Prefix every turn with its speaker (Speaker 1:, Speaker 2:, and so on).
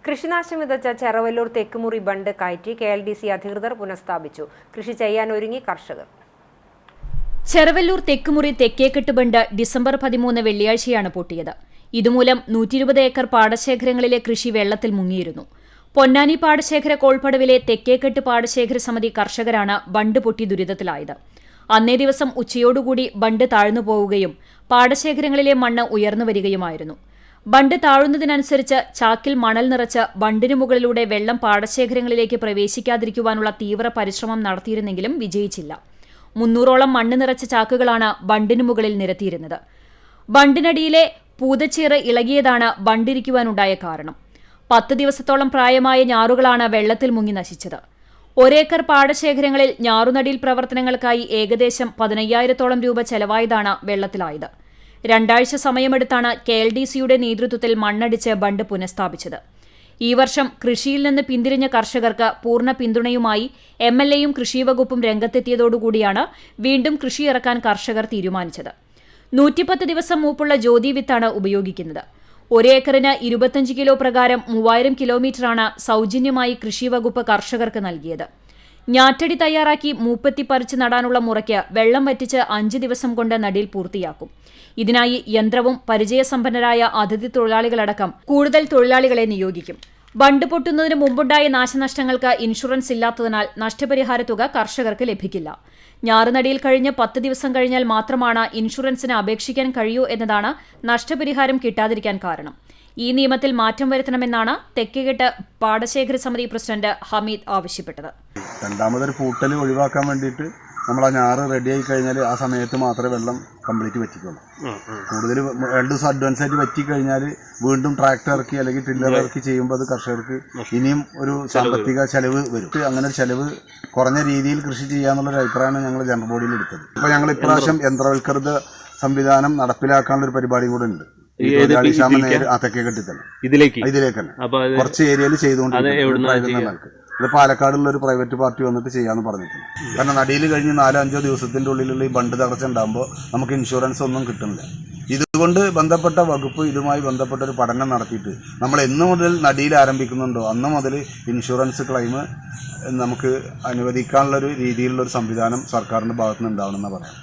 Speaker 1: കൃഷിനാശം വിതച്ച ചെറവല്ലൂർ തെക്കുമുറി ബണ്ട് കയറ്റി KLDC അധികൃതർ പുനഃസ്ഥാപിച്ചു. കൃഷി ചെയ്യാൻ ഒരുങ്ങി കർഷകർ.
Speaker 2: ചെറവല്ലൂർ തെക്കുമുറി തെക്കേക്കെട്ട് ബണ്ട് ഡിസംബർ 13 വെള്ളിയാഴ്ചയാണ് പൊട്ടിയത്. ഇതുമൂലം 120 ഏക്കർ പാടശേഖരങ്ങളിലെ കൃഷി വെള്ളത്തിൽ മുങ്ങിയിരുന്നു. പൊന്നാനി പാടശേഖര കോൾപ്പടവിലെ തെക്കേക്കെട്ട് പാടശേഖര സമിതി കർഷകരാണ് ബണ്ട് പൊട്ടി ദുരിതത്തിലായത്. അന്നേ ദിവസം ഉച്ചയോടുകൂടി ബണ്ട് താഴ്ന്നുപോവുകയും പാടശേഖരങ്ങളിലെ മണ്ണ് ഉയർന്നു വരികയുമായിരുന്നു. ബണ്ട് താഴുന്നതിനനുസരിച്ച് ചാക്കിൽ മണൽ നിറച്ച് ബണ്ടിനു മുകളിലൂടെ വെള്ളം പാടശേഖരങ്ങളിലേക്ക് പ്രവേശിക്കാതിരിക്കുവാനുള്ള തീവ്ര പരിശ്രമം നടത്തിയിരുന്നെങ്കിലും വിജയിച്ചില്ല. 300ഓളം മണ്ണ് നിറച്ച ചാക്കുകളാണ് ബണ്ടിനു മുകളിൽ നിരത്തിയിരുന്നത്. ബണ്ടിനടിയിലെ പൂതച്ചീറ് ഇളകിയതാണ് ബണ്ടിരിക്കുവാനുണ്ടായ കാരണം. 10 ദിവസത്തോളം പ്രായമായ ഞാറുകളാണ് വെള്ളത്തിൽ മുങ്ങി നശിച്ചത്. 1 ഏക്കർ പാടശേഖരങ്ങളിൽ ഞാറുനടിയിൽ പ്രവർത്തനങ്ങൾക്കായി ഏകദേശം 15,000-ഓളം രൂപ ചെലവായതാണ് വെള്ളത്തിലായത്. 2 ആഴ്ച സമയമെടുത്താണ് KLDCയുടെ നേതൃത്വത്തിൽ മണ്ണടിച്ച് ബണ്ട് പുനഃസ്ഥാപിച്ചത്. ഈ വർഷം കൃഷിയിൽ നിന്ന് പിന്തിരിഞ്ഞ കർഷകർക്ക് പൂർണ്ണ പിന്തുണയുമായി MLAയും കൃഷിവകുപ്പും രംഗത്തെത്തിയതോടുകൂടിയാണ് വീണ്ടും കൃഷിയിറക്കാൻ കർഷകർ തീരുമാനിച്ചത്. 110 ദിവസം മൂപ്പുള്ള ജ്യോതി വിത്താണ് ഉപയോഗിക്കുന്നത്. 1 ഏക്കറിന് 25 കിലോ പ്രകാരം 3000 കിലോമീറ്ററാണ് സൗജന്യമായി കൃഷിവകുപ്പ് കർഷകർക്ക് നൽകിയത്. ഞാറ്റടി തയ്യാറാക്കി മൂപ്പെത്തി പറിച്ച് നടാനുള്ള മുറയ്ക്ക് വെള്ളം വറ്റിച്ച് 5 ദിവസം കൊണ്ട് നടീൽ പൂർത്തിയാക്കും. ഇതിനായി യന്ത്രവും പരിചയസമ്പന്നരായ അതിഥി തൊഴിലാളികളടക്കം കൂടുതൽ തൊഴിലാളികളെ നിയോഗിക്കും. ബണ്ട് പൊട്ടുന്നതിന് മുമ്പുണ്ടായ നാശനഷ്ടങ്ങൾക്ക് ഇൻഷുറൻസ് ഇല്ലാത്തതിനാൽ നഷ്ടപരിഹാര തുക കർഷകർക്ക് ലഭിക്കില്ല. ഞാറുനടിയിൽ കഴിഞ്ഞ് 10 ദിവസം കഴിഞ്ഞാൽ മാത്രമാണ് ഇൻഷുറൻസിന് അപേക്ഷിക്കാൻ കഴിയൂ എന്നതാണ് നഷ്ടപരിഹാരം കിട്ടാതിരിക്കാൻ കാരണം. ഈ നിയമത്തിൽ മാറ്റം വരുത്തണമെന്നാണ് തെക്കേക്കെട്ട് പാടശേഖര സമിതി പ്രസിഡന്റ് ഹമീദ് ആവശ്യപ്പെട്ടത്.
Speaker 3: രണ്ടാമതൊരു പൂട്ടൽ ഒഴിവാക്കാൻ വേണ്ടിയിട്ട് നമ്മൾ ആ ഞാറ് റെഡിയായി കഴിഞ്ഞാൽ ആ സമയത്ത് മാത്രമേ വെള്ളം കംപ്ലീറ്റ് വറ്റിക്കുള്ളൂ. കൂടുതൽ 2 ദിവസം അഡ്വാൻസ് ആയിട്ട് വറ്റിക്കഴിഞ്ഞാൽ വീണ്ടും ട്രാക്ടർ ഇറക്കി അല്ലെങ്കിൽ ടില്ലർ ഇറക്കി ചെയ്യുമ്പോൾ അത് കർഷകർക്ക് ഇനിയും ഒരു സാമ്പത്തിക ചെലവ് വരും. അങ്ങനെ ഒരു ചെലവ് കുറഞ്ഞ രീതിയിൽ കൃഷി ചെയ്യാന്നുള്ളൊരു അഭിപ്രായമാണ് ഞങ്ങൾ ജനറൽ ബോഡിയിൽ എടുത്തത്. അപ്പോൾ ഞങ്ങൾ ഇപ്രാവശ്യം യന്ത്രവൽകൃത സംവിധാനം നടപ്പിലാക്കാനുള്ള ഒരു പരിപാടിയും കൂടെ ഉണ്ട്. തെക്കേക്കെട്ടി തന്നെ ഇതിലേക്ക് തന്നെ കുറച്ച് ഏരിയയിൽ ചെയ്തുകൊണ്ടിരിക്കുന്നത്. ഇത് പാലക്കാടുള്ള ഒരു പ്രൈവറ്റ് പാർട്ടി വന്നിട്ട് ചെയ്യാന്ന് പറഞ്ഞിട്ടുണ്ട്. കാരണം നടിയിൽ കഴിഞ്ഞ് 4-5 ദിവസത്തിന്റെ ഉള്ളിലുള്ള ഈ ബണ്ട് തകർച്ച ഉണ്ടാകുമ്പോൾ നമുക്ക് ഇൻഷുറൻസ് ഒന്നും കിട്ടുന്നില്ല. ഇതുകൊണ്ട് ബന്ധപ്പെട്ട വകുപ്പ് ഇതുമായി ബന്ധപ്പെട്ട ഒരു പഠനം നടത്തിയിട്ട് നമ്മൾ എന്ന് മുതൽ നടിയിൽ ആരംഭിക്കുന്നുണ്ടോ അന്ന് മുതൽ ഇൻഷുറൻസ് ക്ലെയിം നമുക്ക് അനുവദിക്കാനുള്ള ഒരു രീതിയിലുള്ള ഒരു സംവിധാനം സർക്കാരിന്റെ ഭാഗത്തുനിന്ന് ഉണ്ടാവണമെന്ന് പറയാം.